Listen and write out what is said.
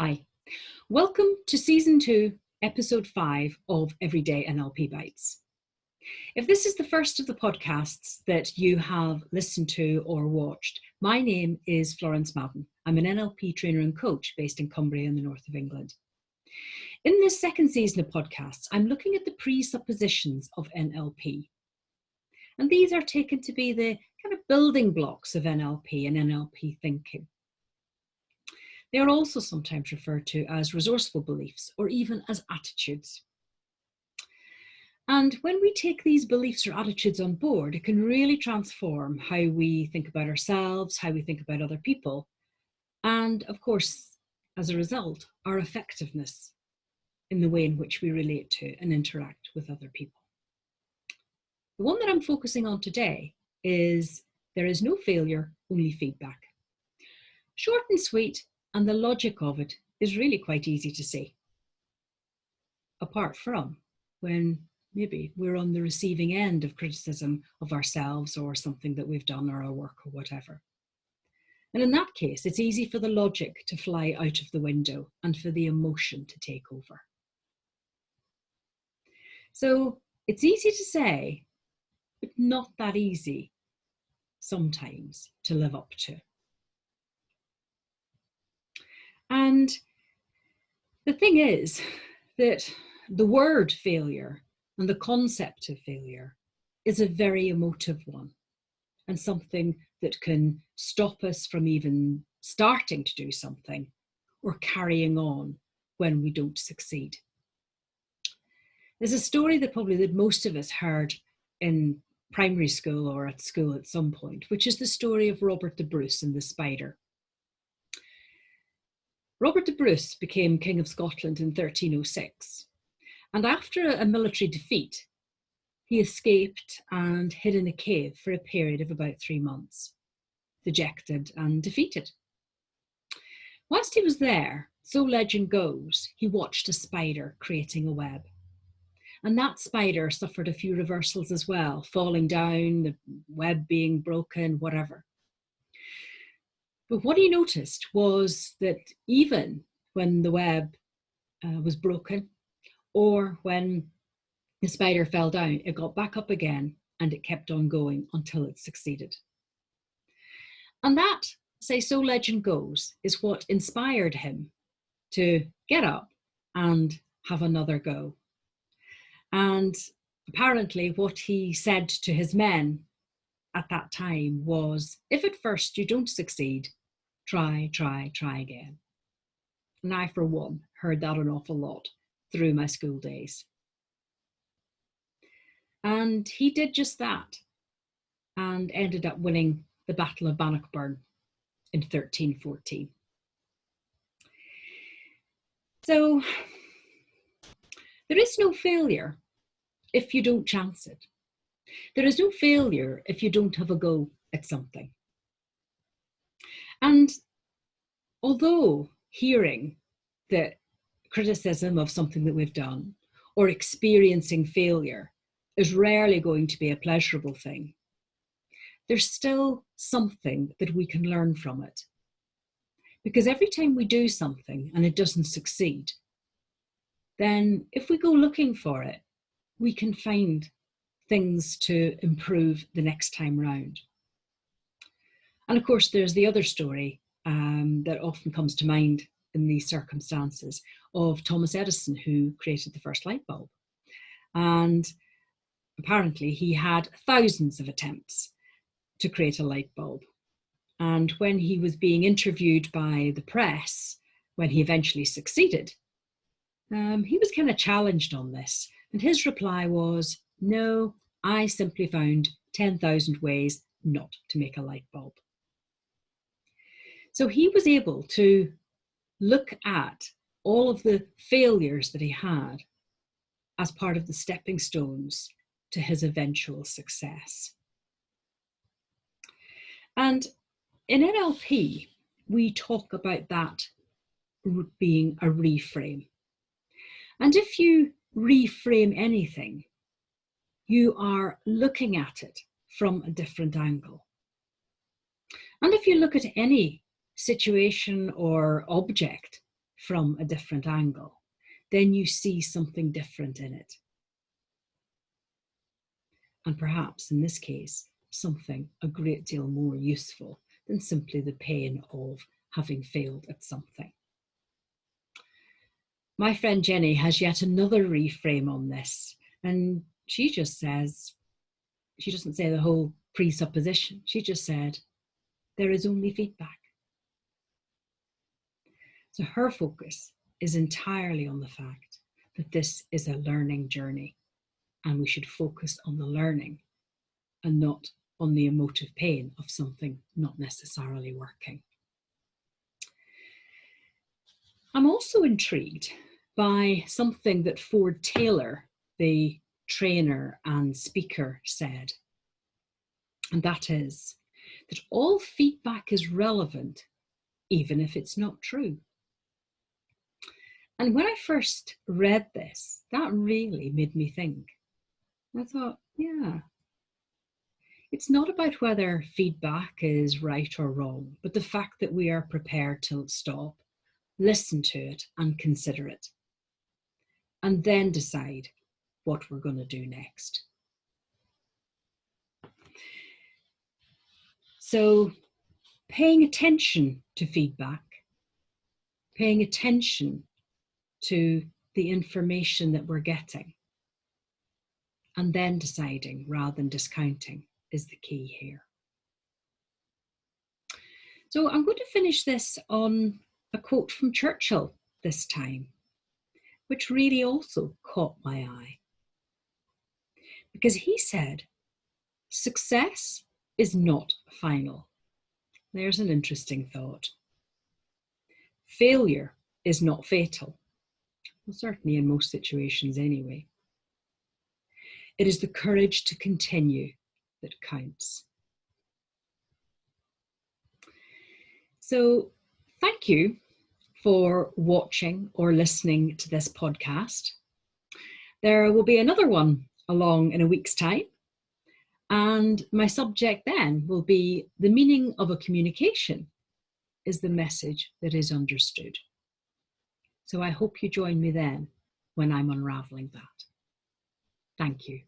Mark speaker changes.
Speaker 1: Hi, welcome to Season 2, Episode 5 of Everyday NLP Bites. If this is the first of the podcasts that you have listened to or watched, my name is Florence Madden. I'm an NLP trainer and coach based in Cumbria in the north of England. In this second season of podcasts, I'm looking at the presuppositions of NLP. And these are taken to be the kind of building blocks of NLP and NLP thinking. They are also sometimes referred to as resourceful beliefs or even as attitudes. And when we take these beliefs or attitudes on board, it can really transform how we think about ourselves, how we think about other people, and of course, as a result, our effectiveness in the way in which we relate to and interact with other people. The one that I'm focusing on today is there is no failure, only feedback. Short and sweet, and the logic of it is really quite easy to see. Apart from when maybe we're on the receiving end of criticism of ourselves or something that we've done or our work or whatever. And in that case, it's easy for the logic to fly out of the window and for the emotion to take over. So it's easy to say, but not that easy sometimes to live up to. And the thing is that the word failure and the concept of failure is a very emotive one and something that can stop us from even starting to do something or carrying on when we don't succeed. There's a story that most of us heard in primary school or at school at some point, which is the story of Robert the Bruce and the spider. Robert the Bruce became King of Scotland in 1306, and after a military defeat, he escaped and hid in a cave for a period of about 3 months, dejected and defeated. Whilst he was there, so legend goes, he watched a spider creating a web. And that spider suffered a few reversals as well, falling down, the web being broken, whatever. But what he noticed was that even when the web was broken or when the spider fell down, it got back up again and it kept on going until it succeeded. And that, so legend goes, is what inspired him to get up and have another go. And apparently what he said to his men at that time was, if at first you don't succeed, try again. And I, for one, heard that an awful lot through my school days. And he did just that and ended up winning the Battle of Bannockburn in 1314. So there is no failure if you don't chance it. There is no failure if you don't have a go at something. And although hearing the criticism of something that we've done or experiencing failure is rarely going to be a pleasurable thing, there's still something that we can learn from it. Because every time we do something and it doesn't succeed, then if we go looking for it, we can find things to improve the next time round. And of course, there's the other story that often comes to mind in these circumstances of Thomas Edison, who created the first light bulb. And apparently he had thousands of attempts to create a light bulb. And when he was being interviewed by the press, when he eventually succeeded, he was kind of challenged on this. And his reply was, no, I simply found 10,000 ways not to make a light bulb. So he was able to look at all of the failures that he had as part of the stepping stones to his eventual success. And in NLP, we talk about that being a reframe. And if you reframe anything, you are looking at it from a different angle. And if you look at any situation or object from a different angle, then you see something different in it. And perhaps in this case, something a great deal more useful than simply the pain of having failed at something. My friend Jenny has yet another reframe on this, and she just says, she doesn't say the whole presupposition, she just said, there is only feedback. So her focus is entirely on the fact that this is a learning journey, and we should focus on the learning and not on the emotive pain of something not necessarily working. I'm also intrigued by something that Ford Taylor, the trainer and speaker, said, and that is that all feedback is relevant, even if it's not true. And when I first read this, that really made me think. I thought, yeah, it's not about whether feedback is right or wrong, but the fact that we are prepared to stop, listen to it and consider it, and then decide what we're going to do next. So paying attention to feedback, paying attention to the information that we're getting, and then deciding rather than discounting is the key here. So I'm going to finish this on a quote from Churchill this time, which really also caught my eye. Because he said, success is not final. There's an interesting thought. Failure is not fatal. Well, certainly in most situations anyway. It is the courage to continue that counts. So thank you for watching or listening to this podcast. There will be another one along in a week's time. And my subject then will be the meaning of a communication is the message that is understood. So I hope you join me then when I'm unraveling that. Thank you.